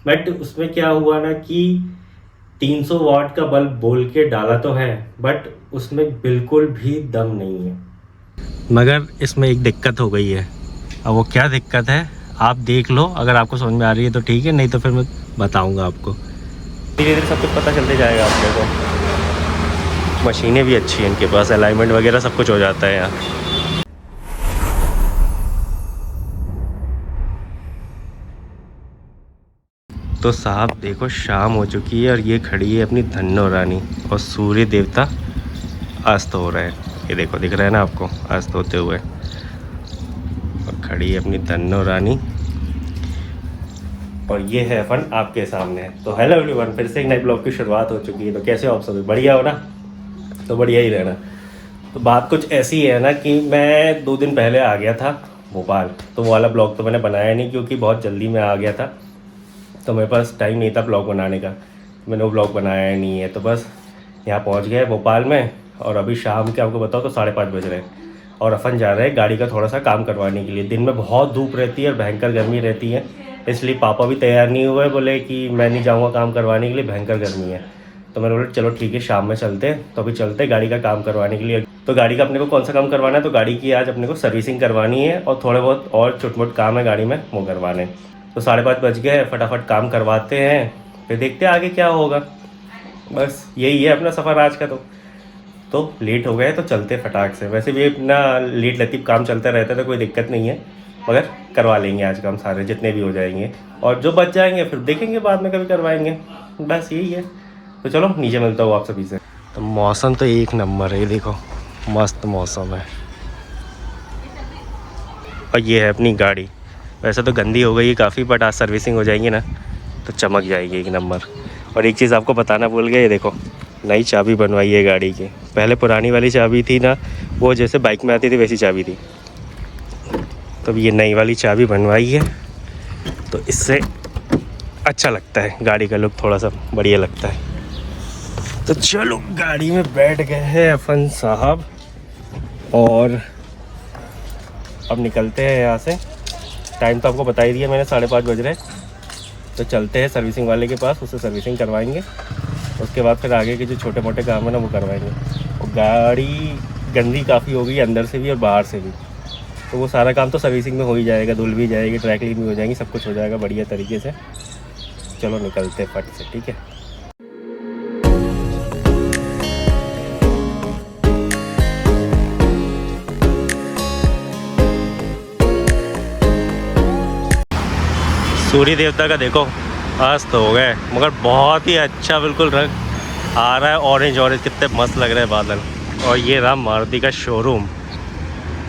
But उसमें क्या हुआ ना कि 300 वाट का बल्ब बोल के डाला तो है, बट उसमें बिल्कुल भी दम नहीं है। मगर इसमें एक दिक्कत हो गई है। अब वो क्या दिक्कत है आप देख लो, अगर आपको समझ में आ रही है तो ठीक है, नहीं तो फिर मैं बताऊंगा आपको। धीरे धीरे सब कुछ पता चलते जाएगा आपको को। मशीनें भी अच्छी हैं इनके पास, अलाइनमेंट वगैरह सब कुछ हो जाता है यहाँ। तो साहब देखो शाम हो चुकी है और ये खड़ी है अपनी धन्नो रानी, और सूर्य देवता अस्त हो रहे हैं। ये देखो दिख रहा है ना आपको अस्त होते हुए, और खड़ी है अपनी धन्नो रानी, और ये है फन आपके सामने। तो हेलो एवरीवन, फिर से एक नए ब्लॉग की शुरुआत हो चुकी है। तो कैसे हो आप सभी, बढ़िया हो ना? तो बढ़िया ही रहना। तो बात कुछ ऐसी है ना कि मैं 2 दिन पहले आ गया था भोपाल, तो वो वाला ब्लॉग तो मैंने बनाया नहीं क्योंकि बहुत जल्दी में आ गया था, तो मेरे पास टाइम नहीं था ब्लॉग बनाने का, मैंने वो ब्लॉग बनाया ही नहीं है। तो बस यहाँ पहुँच गए भोपाल में, और अभी शाम के आपको बताओ तो 5:30 बज रहे हैं, और अपन जा रहे हैं गाड़ी का थोड़ा सा काम करवाने के लिए। दिन में बहुत धूप रहती है और भयंकर गर्मी रहती है, इसलिए पापा भी तैयार नहीं हुए, बोले कि मैं नहीं जाऊँगा काम करवाने के लिए, भयंकर गर्मी है। तो मैंने बोला चलो ठीक है शाम में चलते हैं। तो अभी चलते हैं गाड़ी का काम करवाने के लिए। तो गाड़ी का अपने को कौन सा काम करवाना है, तो गाड़ी की आज अपने को सर्विसिंग करवानी है, और थोड़े बहुत और छोट मोट काम है गाड़ी में वो करवाने हैं। तो 5:30 बज गए, फटाफट काम करवाते हैं, फिर देखते हैं आगे क्या होगा। बस यही है अपना सफ़र आज का। तो लेट हो गए तो चलते फटाक से। वैसे भी अपना लेट लतीफ़ काम चलता रहता है तो कोई दिक्कत नहीं है, मगर करवा लेंगे आज काम सारे जितने भी हो जाएंगे, और जो बच जाएंगे फिर देखेंगे बाद में कभी करवाएंगे। बस यही है। तो चलो नीचे मिलता हूँ आप सभी से। तो मौसम तो एक नंबर है, ये देखो मस्त मौसम है। और ये है अपनी गाड़ी, वैसे तो गंदी हो गई है काफ़ी, बट आज सर्विसिंग हो जाएगी ना तो चमक जाएगी एक नंबर। और एक चीज़ आपको बताना भूल गया, ये देखो नई चाबी बनवाई है गाड़ी की। पहले पुरानी वाली चाबी थी ना, वो जैसे बाइक में आती थी वैसी चाबी थी, तो ये नई वाली चाबी बनवाई है, तो इससे अच्छा लगता है, गाड़ी का लुक थोड़ा सा बढ़िया लगता है। तो चलो गाड़ी में बैठ गए हैं अपन साहब, और अब निकलते हैं यहाँ से। टाइम तो आपको बता ही दिया मैंने, 5:30 बज रहे। तो चलते हैं सर्विसिंग वाले के पास, उससे सर्विसिंग करवाएंगे, उसके बाद फिर आगे के जो छोटे मोटे काम है ना वो करवाएंगे। और गाड़ी गंदी काफ़ी हो गई अंदर से भी और बाहर से भी, तो वो सारा काम तो सर्विसिंग में हो ही जाएगा, धुल भी जाएगी, ड्राई क्लीन भी हो जाएंगी, सब कुछ हो जाएगा बढ़िया तरीके से। चलो निकलते हैं फट से, ठीक है। सूर्य देवता का देखो अस्त हो गए, मगर बहुत ही अच्छा बिल्कुल रंग आ रहा है, ऑरेंज ऑरेंज, कितने मस्त लग रहे हैं बादल। और ये रहा मारुति का शोरूम,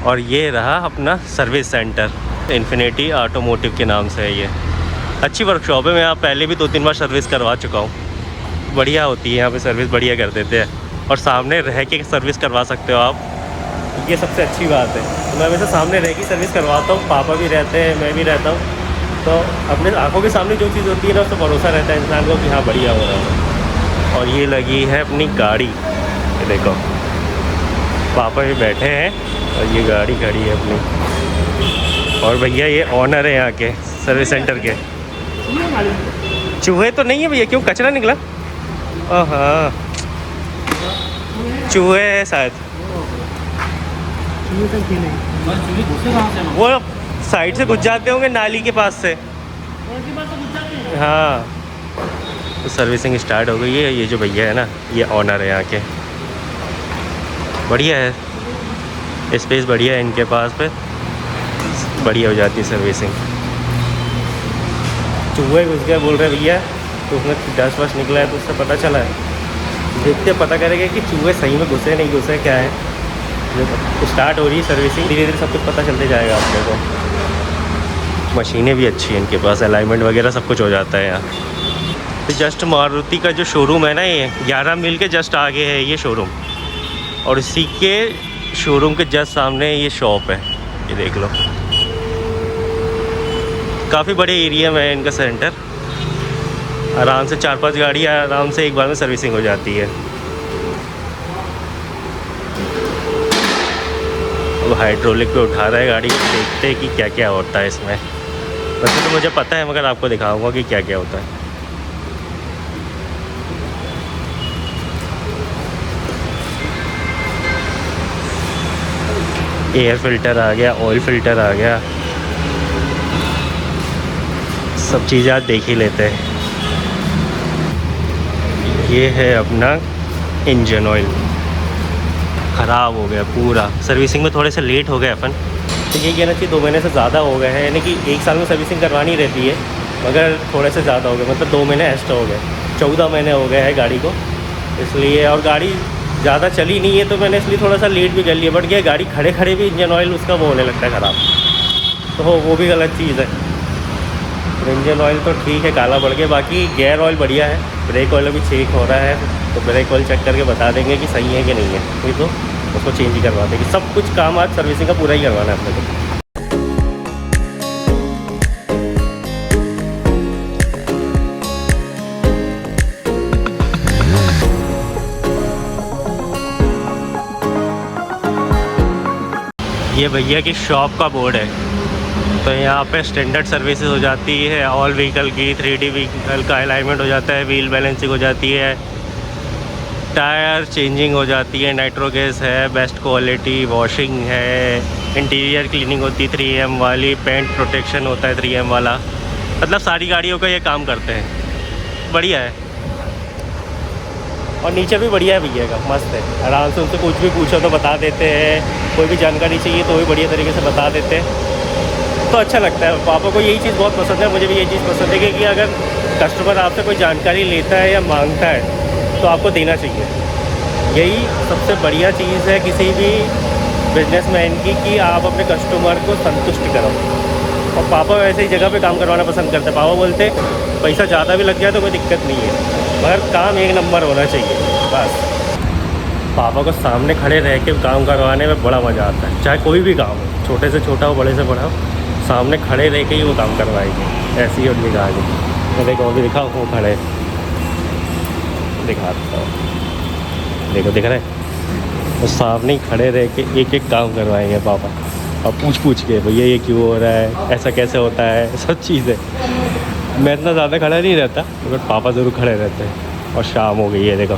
और ये रहा अपना सर्विस सेंटर, इन्फिनिटी ऑटोमोटिव के नाम से है ये। अच्छी वर्कशॉप है, मैं यहाँ पहले भी 2-3 बार सर्विस करवा चुका हूँ, बढ़िया होती है यहाँ पे सर्विस, बढ़िया कर देते हैं, और सामने रह के सर्विस करवा सकते हो आप, ये सबसे अच्छी बात है। तो मैं वैसे सामने रह के सर्विस करवाता हूँ, पापा भी रहते हैं, मैं भी रहता हूँ, तो अपने आंखों के सामने जो चीज़ होती है ना उस पर भरोसा रहता है इंसान को कि हाँ बढ़िया हो रहा है। और ये लगी है अपनी गाड़ी, ये देखो पापा भी बैठे हैं, और ये गाड़ी खड़ी है अपनी, और भैया ये ऑनर है यहाँ के सर्विस सेंटर के। चूहे तो नहीं है भैया, क्यों कचरा निकला? हाँ चूहे है शायद, वो साइड से घुस जाते होंगे नाली के पास से। हाँ तो सर्विसिंग स्टार्ट हो गई है। ये जो भैया है ना ये ऑनर है यहाँ के, बढ़िया है, स्पेस बढ़िया है इनके पास पे, बढ़िया हो जाती है सर्विसिंग। चूहे घुस गया बोल रहे भैया, तो उसमें डस्ट वस्ट निकला है तो उससे पता चला है, देखते पता करेंगे कि चूहे सही में घुसे नहीं घुसे क्या है। तो स्टार्ट हो रही है सर्विसिंग, धीरे धीरे सब कुछ पता चलते जाएगा आप लोगों को। मशीनें भी अच्छी हैं इनके पास, अलाइनमेंट वगैरह सब कुछ हो जाता है यहाँ। तो जस्ट मारुति का जो शोरूम है ना, ये 11 मील के जस्ट आगे है ये शोरूम, और इसी के शोरूम के जस्ट सामने ये शॉप है, ये देख लो। काफ़ी बड़े एरिया में है इनका सेंटर, आराम से 4-5 गाड़ी आराम से एक बार में सर्विसिंग हो जाती है। अब हाइड्रोलिक पे उठा रहा है गाड़ी, देखते हैं कि क्या क्या होता है इसमें। वैसे तो मुझे पता है, मगर आपको दिखाऊंगा कि क्या क्या होता है। एयर फिल्टर आ गया, ऑयल फिल्टर आ गया, सब चीज़ें आज देख ही लेते हैं। ये है अपना इंजन ऑयल, ख़राब हो गया पूरा। सर्विसिंग में थोड़े से लेट हो गए अपन, तो ये कहना चाहिए 2 महीने से ज़्यादा हो गए हैं, यानी कि 1 साल में सर्विसिंग करवानी रहती है, मगर थोड़े से ज़्यादा हो गए, मतलब 2 महीने एक्स्ट्रा हो गए। 14 महीने हो गए हैं गाड़ी को, इसलिए। और गाड़ी ज़्यादा चली नहीं है तो मैंने इसलिए थोड़ा सा लेट भी कर लिया। बट क्या, गाड़ी खड़े खड़े भी इंजन ऑयल उसका वो होने लगता है ख़राब, तो वो भी गलत चीज़ है। इंजन ऑयल तो ठीक है, काला पड़ गया। बाकी गियर ऑयल बढ़िया है, ब्रेक ऑयल अभी चेक हो रहा है, तो ब्रेक ऑयल चेक करके बता देंगे कि सही है कि नहीं है, नहीं तो उसको चेंज ही करवा देंगे। सब कुछ काम आज सर्विसिंग का पूरा ही करवाना है अपने को। ये भैया की शॉप का बोर्ड है, तो यहाँ पे स्टैंडर्ड सर्विसेज हो जाती है ऑल व्हीकल की। 3D व्हीकल का अलाइनमेंट हो जाता है, व्हील बैलेंसिंग हो जाती है, टायर चेंजिंग हो जाती है, नाइट्रो गैस है, बेस्ट क्वालिटी वॉशिंग है, इंटीरियर क्लीनिंग होती है 3M वाली, पेंट प्रोटेक्शन होता है 3M वाला। मतलब सारी गाड़ियों का ये काम करते हैं, बढ़िया है। और नीचे भी बढ़िया है भैया का, मस्त है। आराम से उनसे कुछ भी पूछो तो बता देते हैं, कोई भी जानकारी चाहिए तो भी बढ़िया तरीके से बता देते हैं, तो अच्छा लगता है। पापा को यही चीज़ बहुत पसंद है, मुझे भी यही चीज़ पसंद है कि अगर कस्टमर आपसे कोई जानकारी लेता है या मांगता है तो आपको देना चाहिए। यही सबसे बढ़िया चीज़ है किसी भी बिजनेसमैन की, कि आप अपने कस्टमर को संतुष्ट करो। और पापा वैसे ही जगह पे काम करवाना पसंद करते हैं। पापा बोलते पैसा ज़्यादा भी लग जाए तो कोई दिक्कत नहीं है, मगर काम 1 नंबर होना चाहिए बस। पापा को सामने खड़े रह के काम करवाने में बड़ा मज़ा आता है, चाहे कोई भी काम हो, छोटे से छोटा हो, बड़े से बड़ा हो, सामने खड़े रह के ही वो काम करवाएंगे। ऐसी ही उनकी कहानी। मैं देखो अभी दिखाओ, वो खड़े दिखाता हूँ, देखो दिख रहा है, वो सामने ही खड़े रह के एक एक काम करवाएंगे पापा, और पूछ के भैया ये क्यों हो रहा है, ऐसा कैसे होता है, सब चीज़ें। मैं इतना ज़्यादा खड़ा नहीं रहता, मगर पापा ज़रूर खड़े रहते हैं। और शाम हो गई है, देखो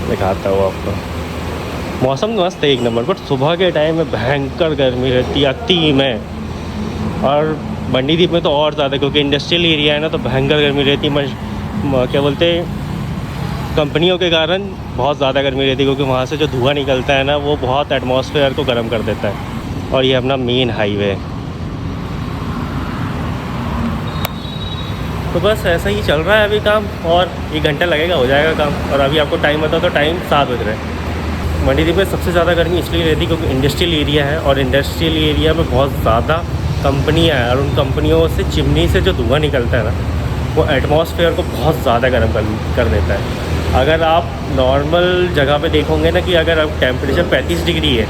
दिखाता हूँ आपको। मौसम मस्त है 1 नंबर, बट सुबह के टाइम में भयंकर गर्मी रहती है अति में, और मंडीदीप में तो और ज़्यादा, क्योंकि इंडस्ट्रियल एरिया है ना, तो भयंकर गर्मी रहती है। क्या बोलते हैं, कंपनियों के कारण बहुत ज़्यादा गर्मी रहती है, क्योंकि वहाँ से जो धुआं निकलता है ना, वो बहुत एटमॉस्फेयर को गर्म कर देता है। और ये अपना मेन हाईवे है, तो बस ऐसा ही चल रहा है अभी काम। और 1 घंटा लगेगा, हो जाएगा काम। और अभी आपको टाइम बताओ तो टाइम 7 बज रहे हैं। मंडीदीप में सबसे ज़्यादा गर्मी इसलिए रहती है क्योंकि इंडस्ट्रियल एरिया है, और इंडस्ट्रियल एरिया में बहुत ज़्यादा कंपनियाँ हैं, और उन कंपनियों से चिमनी से जो धुआं निकलता है ना, वो एटमॉस्फेयर को बहुत ज़्यादा गर्म कर देता है। अगर आप नॉर्मल जगह पे देखोगे ना, कि अगर आप टेम्परेचर 35 डिग्री है,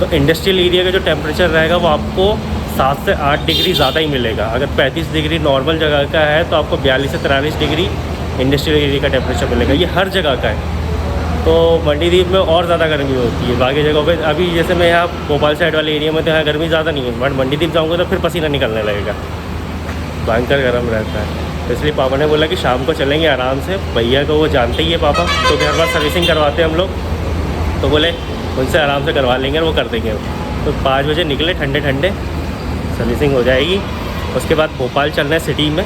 तो इंडस्ट्रियल एरिया का जो टेम्परेचर रहेगा वो आपको 7 से 8 डिग्री ज़्यादा ही मिलेगा। अगर 35 डिग्री नॉर्मल जगह का है, तो आपको 42 से 43 डिग्री इंडस्ट्रियल एरिया का टेम्परेचर मिलेगा। ये हर जगह का है। तो मंडीदीप में और ज़्यादा गर्मी होती है। बाकी जगहों पे अभी जैसे मैं यहाँ भोपाल साइड वाले एरिया में, तो यहाँ गर्मी ज़्यादा नहीं है, बट मंडीदीप जाऊँगा तो फिर पसीना निकलने लगेगा, भयंकर गर्म रहता है। तो इसलिए पापा ने बोला कि शाम को चलेंगे आराम से। भैया को वो जानते ही है पापा, तो हर बार सर्विसिंग करवाते हैं हम लोग, तो बोले उनसे आराम से करवा लेंगे और वो कर देंगे। तो 5 बजे निकले, ठंडे ठंडे सर्विसिंग हो जाएगी। उसके बाद भोपाल चलना है सिटी में,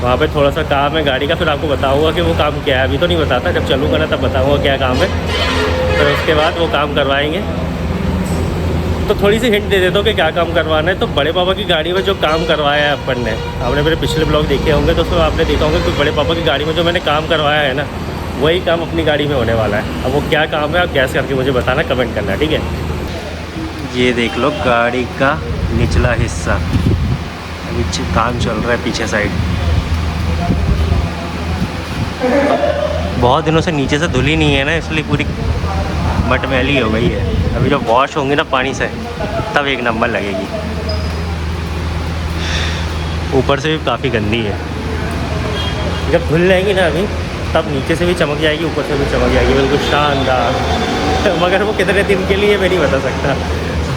वहाँ पे थोड़ा सा काम है गाड़ी का, फिर आपको बताऊंगा कि वो काम क्या है। अभी तो नहीं बताता, जब चलूँगा ना तब बताऊंगा क्या काम है। तो उसके बाद वो काम करवाएंगे। तो थोड़ी सी हिंट दे देता हूँ कि क्या काम करवाना है। तो बड़े पापा की गाड़ी में जो काम करवाया है अपन ने, आपने मेरे पिछले ब्लॉग देखे होंगे, तो उसमें आपने देखा होगा कि बड़े पापा की गाड़ी में जो मैंने काम करवाया है ना, वही काम अपनी गाड़ी में होने वाला है। अब वो क्या काम है आप गैस करके मुझे बताना, कमेंट करना, ठीक है। ये देख लो गाड़ी का निचला हिस्सा, अभी काम चल रहा है पीछे साइड। बहुत दिनों से नीचे से धुली नहीं है ना, इसलिए पूरी मटमैली हो गई है। अभी जब वॉश होंगी ना पानी से, तब 1 नंबर लगेगी। ऊपर से भी काफ़ी गंदी है, जब धुल जाएगी ना अभी, तब नीचे से भी चमक जाएगी, ऊपर से भी चमक जाएगी, बिल्कुल शानदार। मगर वो कितने दिन के लिए मैं नहीं बता सकता,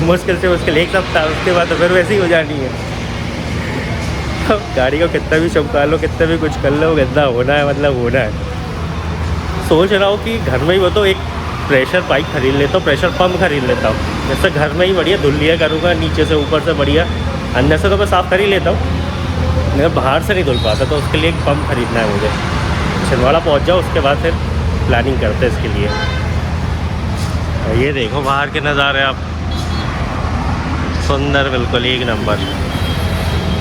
मुश्किल से मुश्किल 1 सप्ताह, उसके बाद तो फिर वैसे ही हो जानी है। गाड़ी को कितना भी चमका लो, कितना भी कुछ कर लो, गंदा होना है, मतलब होना है। सोच रहा हूँ कि घर में ही वो तो एक प्रेशर पाइप खरीद लेता हूँ, प्रेशर पम्प खरीद लेता हूँ। जैसे घर में ही बढ़िया धुल लिया करूँगा, नीचे से ऊपर से बढ़िया। अंदर से तो मैं साफ़ कर ही लेता हूँ, मगर बाहर से नहीं धुल पाता, तो उसके लिए एक पम्प खरीदना है मुझे। छिंदवाड़ा पहुँच जाओ, उसके बाद फिर प्लानिंग करते हैं इसके लिए। और ये देखो बाहर के नज़ारे आप, सुंदर, बिल्कुल एक नंबर।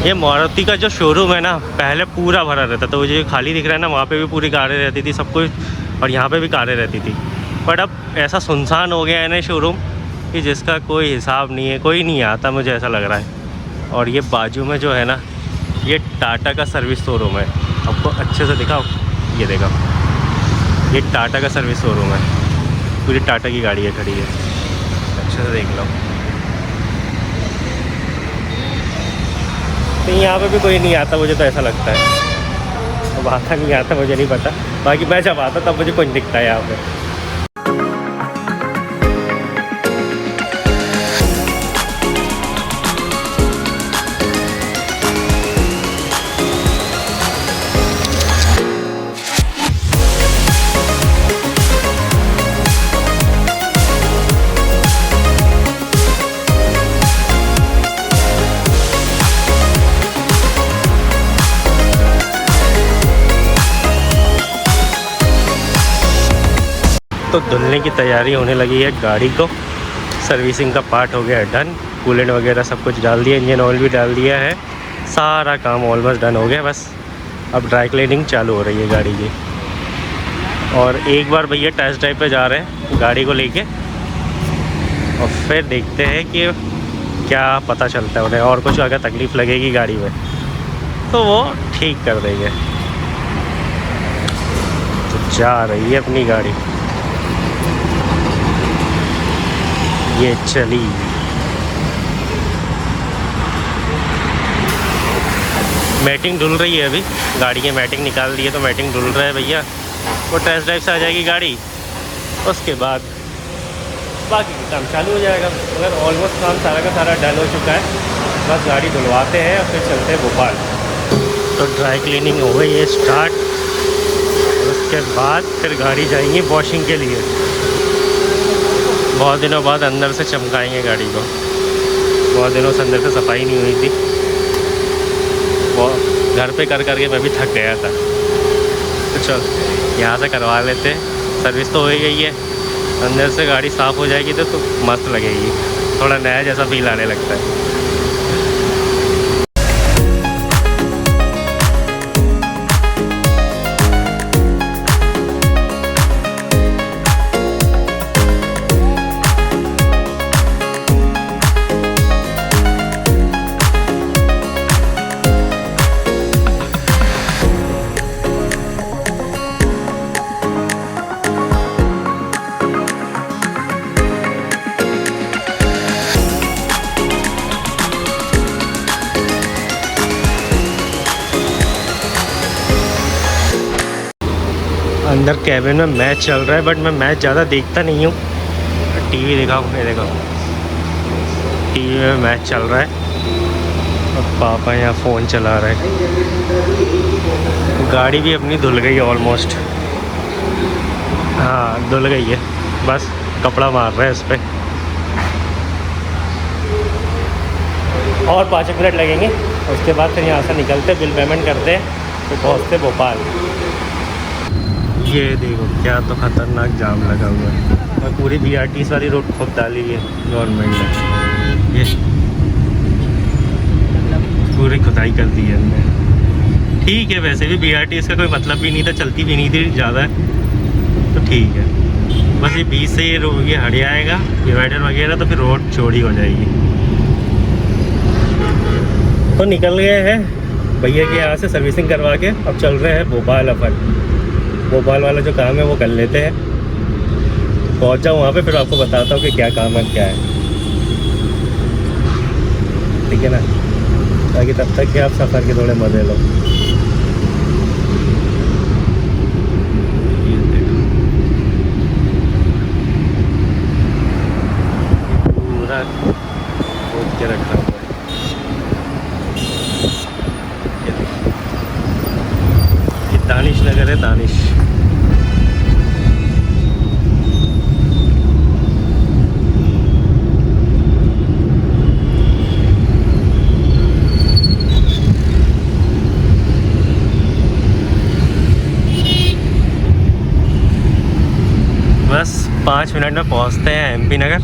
ये मारुति का जो शोरूम है ना, पहले पूरा भरा रहता था, तो जो खाली दिख रहा है ना, वहाँ पे भी पूरी कारें रहती थी सब कुछ, और यहाँ पे भी कारें रहती थी। बट अब ऐसा सुनसान हो गया है ना शोरूम कि जिसका कोई हिसाब नहीं है, कोई नहीं आता, मुझे ऐसा लग रहा है। और ये बाजू में जो है ना, ये टाटा का सर्विस शोरूम है। आपको अच्छे से दिखाओ, ये देखो, ये टाटा का सर्विस शोरूम है, पूरी टाटा की गाड़ी है खड़ी है, अच्छे से देख लो। तो यहाँ पे भी कोई नहीं आता, मुझे तो ऐसा लगता है। अब आता नहीं आता मुझे नहीं पता, बाकी मैं जब आता तब मुझे कुछ दिखता है यहाँ पे। तो धुलने की तैयारी होने लगी है गाड़ी को, सर्विसिंग का पार्ट हो गया है डन, कूलेंट वगैरह सब कुछ डाल दिया, इंजन ऑयल भी डाल दिया है, सारा काम ऑलमोस्ट डन हो गया। बस अब ड्राई क्लीनिंग चालू हो रही है गाड़ी की। और एक बार भैया टेस्ट ड्राइव पे जा रहे हैं गाड़ी को लेके, और फिर देखते हैं कि क्या पता चलता है उन्हें, और कुछ अगर तकलीफ़ लगेगी गाड़ी में तो वो ठीक कर देंगे। तो जा रही है अपनी गाड़ी, ये चली। मैटिंग धुल रही है अभी, गाड़ी की मैटिंग निकाल दी है, तो मैटिंग धुल रहा है भैया। वो टेस्ट ड्राइव से आ जाएगी गाड़ी, उसके बाद बाकी का काम चालू हो जाएगा। मगर ऑलमोस्ट काम सारा का सारा डन हो चुका है, बस गाड़ी धुलवाते हैं और फिर चलते हैं भोपाल। तो ड्राई क्लीनिंग हो गई है स्टार्ट, उसके बाद फिर गाड़ी जाएंगी वॉशिंग के लिए। बहुत दिनों बाद अंदर से चमकाएंगे गाड़ी को, बहुत दिनों से अंदर से सफाई नहीं हुई थी, वो घर पे कर करके मैं भी थक गया था। तो चल यहाँ से करवा लेते हैं, सर्विस तो हो ही गई है, अंदर से गाड़ी साफ़ हो जाएगी तो मस्त लगेगी, थोड़ा नया जैसा फील आने लगता है। अंदर कैबिन में मैच चल रहा है, बट मैं मैच ज़्यादा देखता नहीं हूँ। टीवी दिखाऊँ, ये देखो टीवी में मैच चल रहा है और पापा यहाँ फ़ोन चला रहे हैं। गाड़ी भी अपनी धुल गई है ऑलमोस्ट, हाँ धुल गई है, बस कपड़ा मार रहा है इस पर। और 5 मिनट लगेंगे, उसके बाद फिर यहाँ से निकलते, बिल पेमेंट करते, फिर पहुँचते भोपाल। ये देखो क्या तो ख़तरनाक जाम लगा हुआ है, और पूरी BRTS वाली रोड खुद डाली है गवर्नमेंट ने, ये पूरी खुदाई कर दी है इनने। ठीक है, वैसे भी BRTS का कोई मतलब भी नहीं था, चलती भी नहीं थी ज़्यादा, तो ठीक है। बस ये बीच से ये हट जाएगा डिवाइडर वगैरह, तो फिर रोड चौड़ी हो जाएगी। तो निकल गए हैं भैया के यहाँ से सर्विसिंग करवा के, अब चल रहे हैं भोपाल। अपन भोपाल वाला जो काम है वो कर लेते हैं, पहुँच जाऊँ वहाँ पे, फिर आपको बताता हूँ कि क्या काम है क्या है, ठीक है ना। ताकि तब तक कि आप सफ़र के थोड़े मज़े लो। पूरा खोद के रखा हुआ है, नगर है दानिश। बस 5 मिनट में पहुंचते हैं एमपी नगर,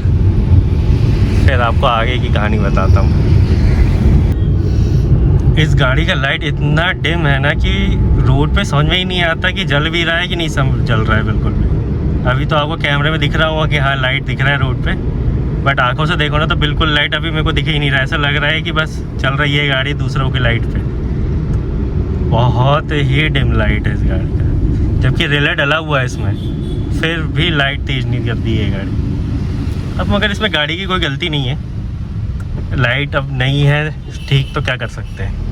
फिर आपको आगे की कहानी बताता हूँ। इस गाड़ी का लाइट इतना डिम है ना कि रोड पे समझ में ही नहीं आता कि जल भी रहा है कि नहीं जल रहा है बिल्कुल भी। अभी तो आपको कैमरे में दिख रहा होगा कि हाँ लाइट दिख रहा है रोड पे, बट आंखों से देखो ना तो बिल्कुल लाइट अभी मेरे को दिख ही नहीं रहा है। ऐसा लग रहा है कि बस चल रही है गाड़ी दूसरों की लाइट पे। बहुत ही डिम लाइट है इस गाड़ी का, जबकि रिले डला हुआ है इसमें, फिर भी लाइट तेज़ नहीं करती है गाड़ी। अब मगर इसमें गाड़ी की कोई गलती नहीं है, लाइट अब नहीं है ठीक तो क्या कर सकते हैं।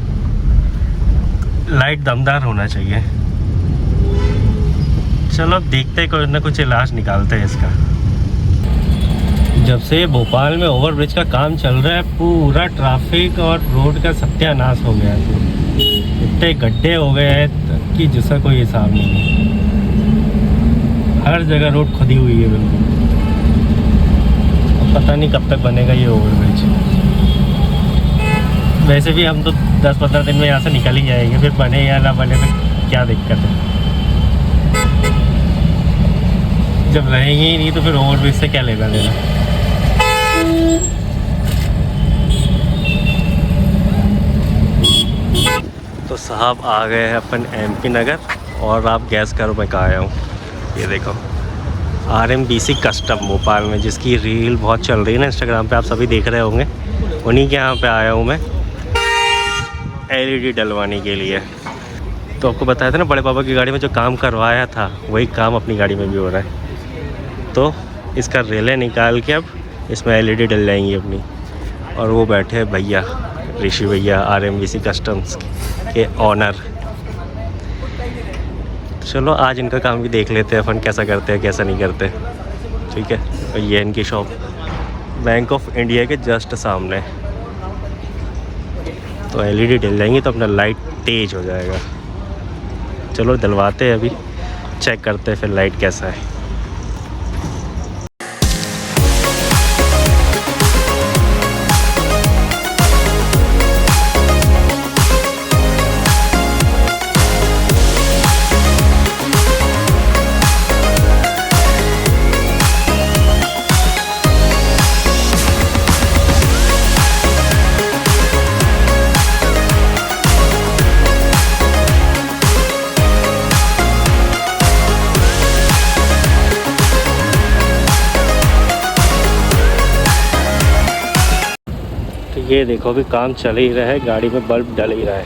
लाइट दमदार होना चाहिए। चलो अब देखते हैं, कुछ ना कुछ इलाज निकालते हैं इसका। जब से भोपाल में ओवरब्रिज का काम चल रहा है, पूरा ट्रैफिक और रोड का सत्यानाश हो गया है। इतने गड्ढे हो गए हैं कि जिसका कोई हिसाब नहीं है। हर जगह रोड खुदी हुई है बिल्कुल। अब पता नहीं कब तक बनेगा ये ओवरब्रिज। वैसे भी हम तो 10-15 दिन में यहाँ से निकल ही जाएंगे, फिर बने या ना बने फिर क्या दिक्कत है। जब रहेंगे ही नहीं तो फिर ओवरब्रिज से क्या लेना देना। तो साहब आ गए हैं अपन एमपी नगर, और आप गैस करो मैं कहाँ आया हूँ। ये देखो RMBC कस्टम भोपाल में, जिसकी रील बहुत चल रही है ना इंस्टाग्राम पे, आप सभी देख रहे होंगे। उन्हीं के यहाँ पे आया हूँ मैं LED डलवाने के लिए। तो आपको बताया था ना बड़े पापा की गाड़ी में जो काम करवाया था, वही काम अपनी गाड़ी में भी हो रहा है। तो इसका रेले निकाल के अब इसमें LED डल जाएंगी अपनी। और वो बैठे हैं भैया, ऋषि भैया, RMBC कस्टम्स के ऑनर। चलो आज इनका काम भी देख लेते हैं अपन, कैसा करते हैं कैसा नहीं करते। ठीक है, और ये इनकी शॉप बैंक ऑफ इंडिया के जस्ट सामने। तो LED डल जाएंगी तो अपना लाइट तेज़ हो जाएगा। चलो डलवाते हैं, अभी चेक करते हैं फिर लाइट कैसा है। ये देखो अभी काम चल ही रहा है, गाड़ी में बल्ब डल ही रहा है।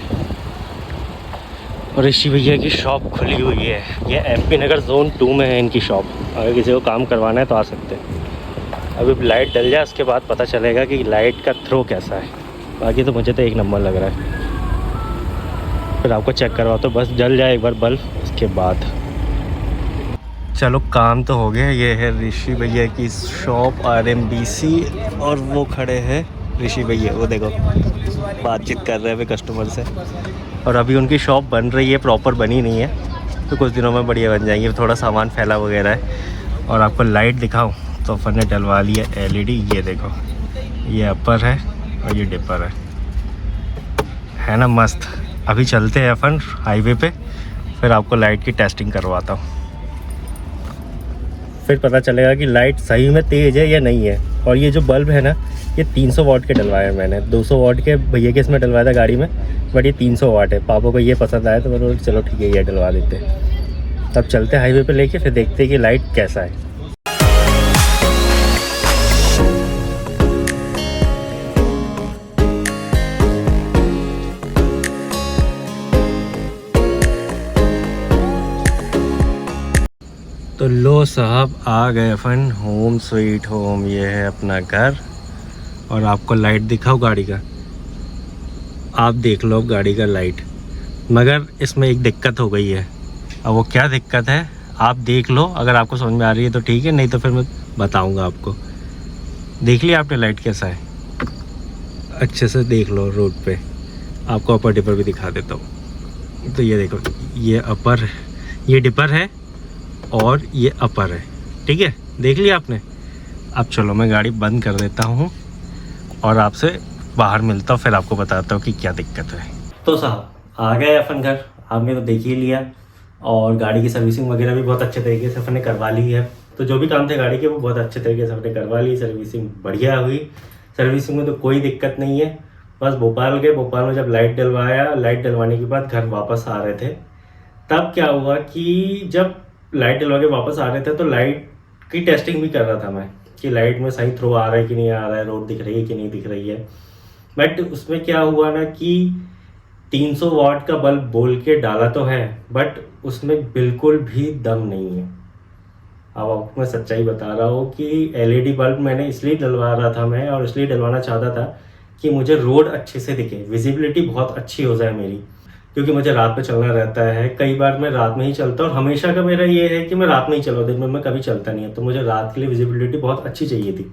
और ऋषि भैया की शॉप खुली हुई है। ये MP नगर ज़ोन 2 में है इनकी शॉप। अगर किसी को काम करवाना है तो आ सकते हैं। अभी लाइट डल जाए उसके बाद पता चलेगा कि लाइट का थ्रो कैसा है। बाकी तो मुझे तो एक नंबर लग रहा है। फिर आपको चेक करवा तो बस जल जाए एक बार बल्ब, उसके बाद। चलो काम तो हो गया। ये है ऋषि भैया की शॉप RMBC, और वो खड़े हैं ऋषि भैया, वो देखो बातचीत कर रहे हैं कस्टमर से। और अभी उनकी शॉप बन रही है, प्रॉपर बनी नहीं है, तो कुछ दिनों में बढ़िया बन जाएंगी। थोड़ा सामान फैला वगैरह है। और आपको लाइट दिखाऊं तो अपन ने डलवा लिया LED। ये देखो, ये अपर है और ये डिपर है ना मस्त। अभी चलते हैं अपन हाईवे पे, फिर आपको लाइट की टेस्टिंग करवाता हूँ। फिर पता चलेगा कि लाइट सही में तेज़ है या नहीं है। और ये जो बल्ब है ना, ये 300 वाट के डलवाए हैं मैंने। 200 वाट के भैया के इसमें डलवाया था गाड़ी में, बट ये 300 वाट है। पापा को ये पसंद आया तो मैंने बोला चलो ठीक है ये डलवा देते हैं। तब चलते हाईवे पे लेके, फिर देखते हैं कि लाइट कैसा है। तो लो साहब आ गए अपन होम स्वीट होम। ये है अपना घर, और आपको लाइट दिखाओ गाड़ी का। आप देख लो गाड़ी का लाइट, मगर इसमें एक दिक्कत हो गई है। अब वो क्या दिक्कत है आप देख लो, अगर आपको समझ में आ रही है तो ठीक है, नहीं तो फिर मैं बताऊंगा आपको। देख लिया आपने लाइट कैसा है? अच्छे से देख लो रोड पे। आपको अपर डिपर भी दिखा देता हूँ। तो ये देखो, ये अपर ये डिपर है और ये अपर है, ठीक है, देख लिया आपने। अब चलो मैं गाड़ी बंद कर देता हूँ और आपसे बाहर मिलता हूँ, फिर आपको बताता हूँ कि क्या दिक्कत है। तो साहब आ गए अपन घर, आपने तो देख ही लिया, और गाड़ी की सर्विसिंग वगैरह भी बहुत अच्छे तरीके से अपन ने करवा ली है। तो जो भी काम थे गाड़ी के वो बहुत अच्छे तरीके से अपने करवा ली, सर्विसिंग बढ़िया हुई। सर्विसिंग में तो कोई दिक्कत नहीं है। बस भोपाल गए, भोपाल में जब लाइट डलवाया, लाइट डलवाने के बाद घर वापस आ रहे थे, तब क्या हुआ कि जब लाइट डलवा के वापस आ रहे थे तो लाइट की टेस्टिंग भी कर रहा था मैं, कि लाइट में सही थ्रो आ रहा है कि नहीं आ रहा है, रोड दिख रही है कि नहीं दिख रही है। बट उसमें क्या हुआ ना कि 300 वाट का बल्ब बोल के डाला तो है, बट उसमें बिल्कुल भी दम नहीं है। अब आपको मैं सच्चाई बता रहा हूँ कि एलईडी बल्ब मैंने इसलिए डलवा रहा था मैं, और इसलिए डलवाना चाहता था कि मुझे रोड अच्छे से दिखे, विजिबिलिटी बहुत अच्छी हो जाए मेरी, क्योंकि मुझे रात में चलना रहता है। कई बार मैं रात में ही चलता हूँ, और हमेशा का मेरा ये है कि मैं रात में ही चलाऊँ, दिन में मैं कभी चलता नहीं है। तो मुझे रात के लिए विजिबिलिटी बहुत अच्छी चाहिए थी,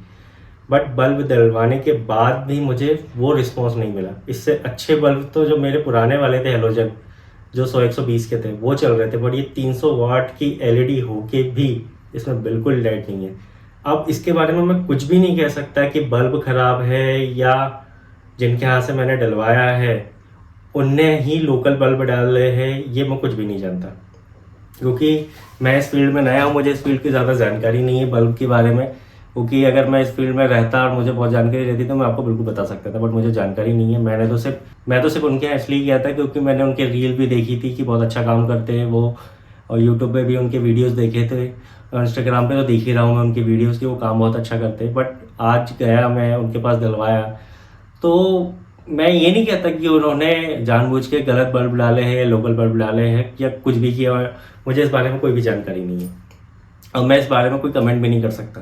बट बल्ब डलवाने के बाद भी मुझे वो रिस्पॉन्स नहीं मिला। इससे अच्छे बल्ब तो जो मेरे पुराने वाले थे हेलोजन, जो 100-120 के थे, वो चल रहे थे, बट ये 300 वाट की एलईडी होके भी इसमें बिल्कुल लाइट नहीं है। अब इसके बारे में मैं कुछ भी नहीं कह सकता कि बल्ब खराब है, या जिनके यहाँ से मैंने डलवाया है उनने ही लोकल बल्ब डाले हैं, ये मैं कुछ भी नहीं जानता, क्योंकि मैं इस फील्ड में नया हूँ, मुझे इस फील्ड की ज़्यादा जानकारी नहीं है बल्ब के बारे में। क्योंकि अगर मैं इस फील्ड में रहता और मुझे बहुत जानकारी रहती तो मैं आपको बिल्कुल बता सकता था, बट मुझे जानकारी नहीं है। मैं तो सिर्फ उनके यहाँ इसलिए किया था क्योंकि मैंने उनके रील भी देखी थी कि बहुत अच्छा काम करते हैं वो, और यूट्यूब पे भी उनके वीडियोस देखे थे, और इंस्टाग्राम पे तो देख ही रहा हूँ मैं उनके वीडियोस कि वो काम बहुत अच्छा करते हैं। बट आज गया मैं उनके पास डलवाया, तो मैं ये नहीं कहता कि उन्होंने जानबूझ के गलत बल्ब डाले हैं या लोकल बल्ब डाले हैं या कुछ भी किया, मुझे इस बारे में कोई भी जानकारी नहीं है और मैं इस बारे में कोई कमेंट भी नहीं कर सकता।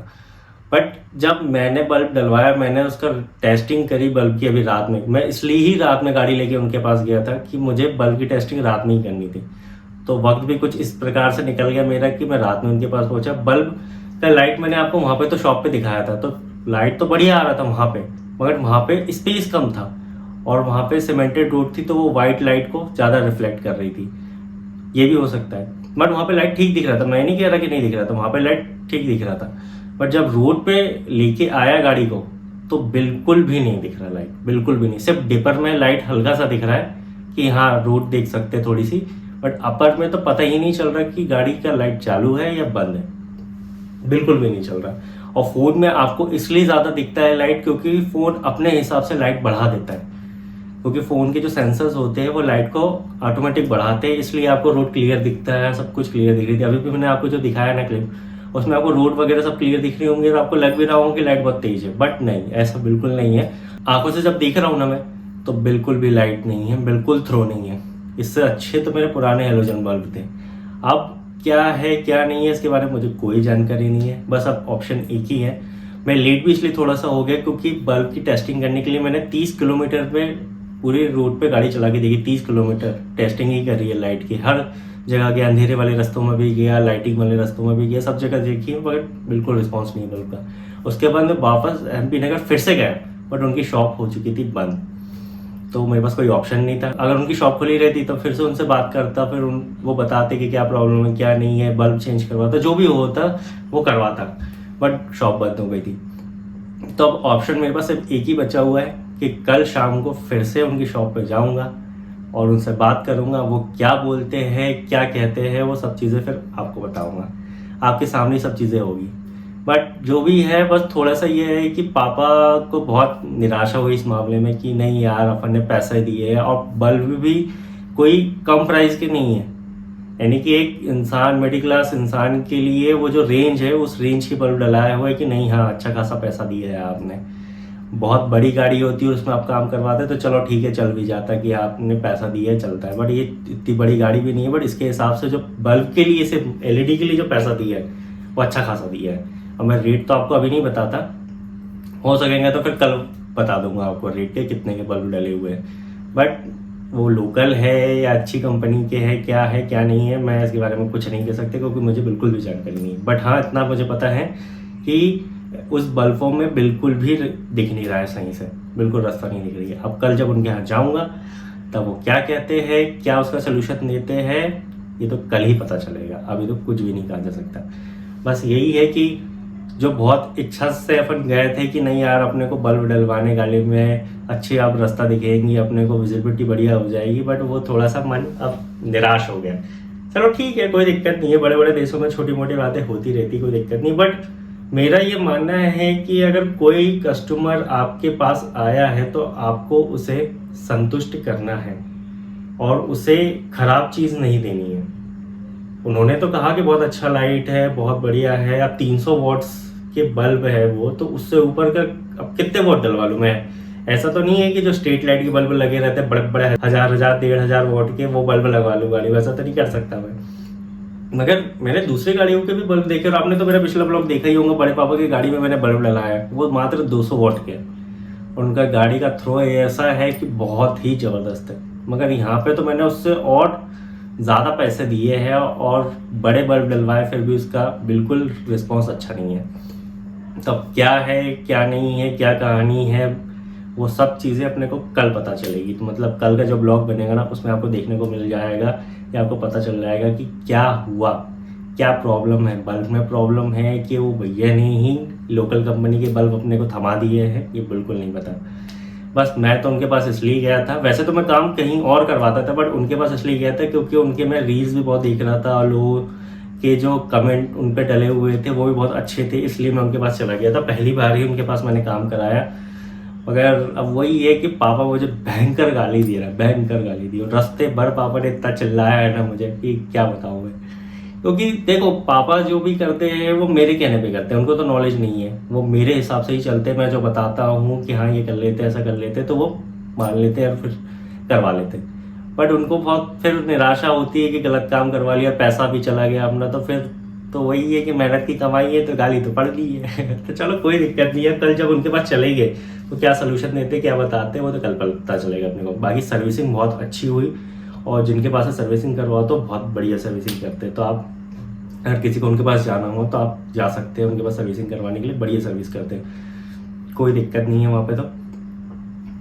बट जब मैंने बल्ब डलवाया, मैंने उसका टेस्टिंग करी बल्ब की अभी रात में। मैं इसलिए ही रात में गाड़ी लेके उनके पास गया था कि मुझे बल्ब की टेस्टिंग रात में ही करनी थी। तो वक्त भी कुछ इस प्रकार से निकल गया मेरा कि मैं रात में उनके पास पहुंचा। बल्ब का लाइट मैंने आपको वहाँ पे तो शॉप पे दिखाया था, तो लाइट तो बढ़िया आ रहा था वहाँ पे, मगर वहाँ पे स्पेस कम था और वहाँ पे सीमेंटेड रोड थी, तो वो वाइट लाइट को ज़्यादा रिफ्लेक्ट कर रही थी। ये भी हो सकता है, बट वहाँ पे लाइट ठीक दिख रहा था, मैं नहीं कह रहा कि नहीं दिख रहा था, वहाँ पे लाइट ठीक दिख रहा था। बट जब रोड पे लेके आया गाड़ी को तो बिल्कुल भी नहीं दिख रहा लाइट, बिल्कुल भी नहीं। सिर्फ डिपर में लाइट हल्का सा दिख रहा है कि हाँ रोड देख सकते थोड़ी सी, बट अपर में तो पता ही नहीं चल रहा कि गाड़ी का लाइट चालू है या बंद है, बिल्कुल भी नहीं चल रहा। और फोन में आपको इसलिए ज़्यादा दिखता है लाइट क्योंकि फ़ोन अपने हिसाब से लाइट बढ़ा देता है, क्योंकि फ़ोन के जो सेंसर्स होते हैं वो लाइट को ऑटोमेटिक बढ़ाते हैं, इसलिए आपको रोड क्लियर दिखता है, सब कुछ क्लियर दिख रही थी। अभी भी मैंने आपको जो दिखाया ना क्लिप, उसमें आपको रोड वगैरह सब क्लियर दिख रही होंगी और आपको लग भी रहा होगा कि लाइट बहुत तेज है, बट नहीं, ऐसा बिल्कुल नहीं है। आंखों से जब देख रहा हूँ ना मैं, तो बिल्कुल भी लाइट नहीं है, बिल्कुल थ्रो नहीं है। इससे अच्छे तो मेरे पुराने हेलोजन बल्ब थे। अब क्या है क्या नहीं है इसके बारे में मुझे कोई जानकारी नहीं है, बस अब ऑप्शन एक ही है। मैं लेट भी इसलिए थोड़ा सा हो गया क्योंकि बल्ब की टेस्टिंग करने के लिए मैंने 30 किलोमीटर पे पूरे रोड पे गाड़ी चला के देखी। 30 किलोमीटर टेस्टिंग ही कर रही है लाइट की, हर जगह गया, अंधेरे वाले रास्तों में भी गया, लाइटिंग वाले रास्तों में भी गया, सब जगह देखी, बट बिल्कुल रिस्पॉन्स नहीं बल्ब का। उसके बाद मैं वापस MP नगर फिर से गया, बट उनकी शॉप हो चुकी थी बंद, तो मेरे पास कोई ऑप्शन नहीं था। अगर उनकी शॉप खुली रहती तो फिर से उनसे बात करता, फिर वो बताते कि क्या प्रॉब्लम है क्या नहीं है, बल्ब चेंज करवाता, जो भी होता वो करवाता, बट शॉप बंद हो गई थी। तो अब ऑप्शन मेरे पास सिर्फ एक ही बचा हुआ है कि कल शाम को फिर से उनकी शॉप पे जाऊंगा और उनसे बात करूंगा, वो क्या बोलते हैं क्या कहते हैं वो सब चीज़ें फिर आपको बताऊंगा, आपके सामने सब चीज़ें होगी। बट जो भी है बस थोड़ा सा ये है कि पापा को बहुत निराशा हुई इस मामले में कि नहीं यार अपन ने पैसे दिए और बल्ब भी कोई कम प्राइस के नहीं है, यानी कि एक इंसान मिडिल क्लास इंसान के लिए वो जो रेंज है उस रेंज की बल्ब डलाया हुआ है कि नहीं हाँ अच्छा खासा पैसा दिया है आपने। बहुत बड़ी गाड़ी होती है उसमें आप काम करवाते तो चलो ठीक है चल भी जाता है कि आपने पैसा दिया है चलता है, बट ये इतनी बड़ी गाड़ी भी नहीं है। बट इसके हिसाब से जो बल्ब के लिए सिर्फ LED के लिए जो पैसा दिया है वो अच्छा खासा दिया है। और मैं रेट तो आपको अभी नहीं बताता, हो सकेंगे तो फिर कल बता दूंगा आपको रेट के कितने के बल्ब डले हुए हैं। बट वो लोकल है या अच्छी कंपनी के है क्या नहीं है मैं इसके बारे में कुछ नहीं कह सकते क्योंकि मुझे बिल्कुल भी जानकारी नहीं है। बट हाँ इतना मुझे पता है कि उस बल्बों में बिल्कुल भी दिख नहीं रहा है सही से, बिल्कुल रास्ता नहीं दिख रही है। अब कल जब उनके यहाँ जाऊँगा तब वो क्या कहते हैं क्या उसका सोल्यूशन देते हैं ये तो कल ही पता चलेगा, अभी तो कुछ भी नहीं कहा जा सकता। बस यही है कि जो बहुत इच्छा से अपन गए थे कि नहीं यार अपने को बल्ब डलवाने गाड़ी में, अच्छी अब रास्ता दिखेंगी, अपने को विजिबिलिटी बढ़िया हो जाएगी, बट वो थोड़ा सा मन अब निराश हो गया। चलो ठीक है, कोई दिक्कत नहीं है, बड़े बड़े देशों में छोटी मोटी बातें होती रहती, कोई दिक्कत नहीं। बट मेरा ये मानना है कि अगर कोई कस्टमर आपके पास आया है तो आपको उसे संतुष्ट करना है और उसे खराब चीज़ नहीं देनी है। उन्होंने तो कहा कि बहुत अच्छा लाइट है, बहुत बढ़िया है, अब 300 वॉट्स के बल्ब है वो, तो उससे ऊपर का अब कितने वॉट डलवा लूँ मैं? ऐसा तो नहीं है कि जो स्ट्रीट लाइट के बल्ब लगे रहते हैं बड़े बड़े 1000 वॉट के, वो बल्ब लगवा लूँ गाड़ी, वैसा तो नहीं कर सकता मैं। मगर मैंने दूसरी गाड़ियों के भी बल्ब देखे, और आपने तो मेरा पिछला ब्लॉग देखा ही होगा, बड़े पापा की गाड़ी में मैंने बल्ब डलाया, वो मात्र 200 वॉट के। उनका गाड़ी का थ्रो ऐसा है कि बहुत ही ज़बरदस्त है। मगर यहाँ पे तो मैंने उससे और ज़्यादा पैसे दिए हैं और बड़े बल्ब डलवाए, फिर भी उसका बिल्कुल रिस्पॉन्स अच्छा नहीं है। तो क्या है क्या नहीं है, क्या कहानी है, वो सब चीज़ें अपने को कल पता चलेगी। तो मतलब कल का जो ब्लॉग बनेगा ना, उसमें आपको देखने को मिल जाएगा या आपको पता चल जाएगा कि क्या हुआ, क्या प्रॉब्लम है, बल्ब में प्रॉब्लम है कि वो भैया ने ही लोकल कंपनी के बल्ब अपने को थमा दिए हैं, ये बिल्कुल नहीं पता। बस मैं तो उनके पास इसलिए गया था, वैसे तो मैं काम कहीं और करवाता था, बट उनके पास इसलिए गया था क्योंकि उनके मैं रील्स भी बहुत देख रहा था और लोगों के जो कमेंट उन पर डले हुए थे वो भी बहुत अच्छे थे, इसलिए मैं उनके पास चला गया था। पहली बार ही उनके पास मैंने काम कराया। मगर अब वही है कि पापा मुझे भयंकर गाली दे रहा है, भयंकर गाली दी, और रास्ते भर पापा ने इतना चिल्लाया है ना मुझे कि क्या बताऊँ मैं। क्योंकि देखो पापा जो भी करते हैं वो मेरे कहने पे करते हैं, उनको तो नॉलेज नहीं है, वो मेरे हिसाब से ही चलते हैं। मैं जो बताता हूँ कि हाँ ये कर लेते हैं, ऐसा कर लेते हैं, तो वो मान लेते हैं और फिर करवा लेते हैं। बट उनको बहुत फिर निराशा होती है कि गलत काम करवा लिया, पैसा भी चला गया अपना, तो फिर तो वही है कि मेहनत की कमाई है, तो गाली तो पड़ गई है। तो चलो कोई दिक्कत नहीं है, कल जब उनके पास चले गए तो क्या सोल्यूशन देते, क्या बताते, वो तो कल पता चलेगा अपने को। बाकी सर्विसिंग बहुत अच्छी हुई, और जिनके पास से सर्विसिंग करवाओ तो बहुत बढ़िया सर्विसिंग करते हैं। तो आप अगर किसी को उनके पास जाना हो तो आप जा सकते हैं उनके पास सर्विसिंग करवाने के लिए, बढ़िया सर्विस करते हैं, कोई दिक्कत नहीं है वहाँ पे। तो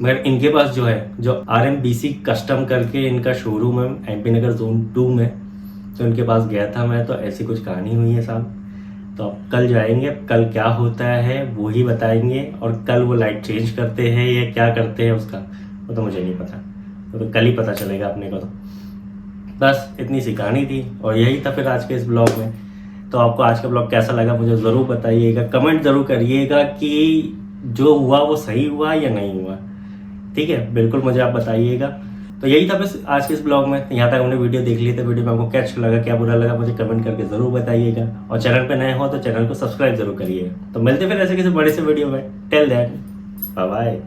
मगर इनके पास जो है, जो RMBC कस्टम करके इनका शोरूम है MP नगर Zone 2 में, तो इनके पास गया था मैं, तो ऐसी कुछ कहानी हुई है साहब। तो अब कल जाएंगे, कल क्या होता है वो ही बताएंगे, और कल वो लाइट चेंज करते हैं या क्या करते हैं उसका वो तो मुझे नहीं पता, तो कल ही पता चलेगा अपने को। तो बस इतनी सी कहानी थी और यही था फिर आज के इस ब्लॉग में। तो आपको आज का ब्लॉग कैसा लगा मुझे ज़रूर बताइएगा, कमेंट ज़रूर करिएगा कि जो हुआ वो सही हुआ या नहीं हुआ, ठीक है, बिल्कुल मुझे आप बताइएगा। तो यही था बस आज के इस ब्लॉग में। यहाँ तक हमने वीडियो देख ली, तो वीडियो में आपको क्या अच्छा लगा, क्या बुरा लगा, मुझे कमेंट करके ज़रूर बताइएगा, और चैनल पे नए हो तो चैनल को सब्सक्राइब जरूर करिएगा। तो मिलते फिर ऐसे किसी बड़े से वीडियो में, टिल देन बाय बाय।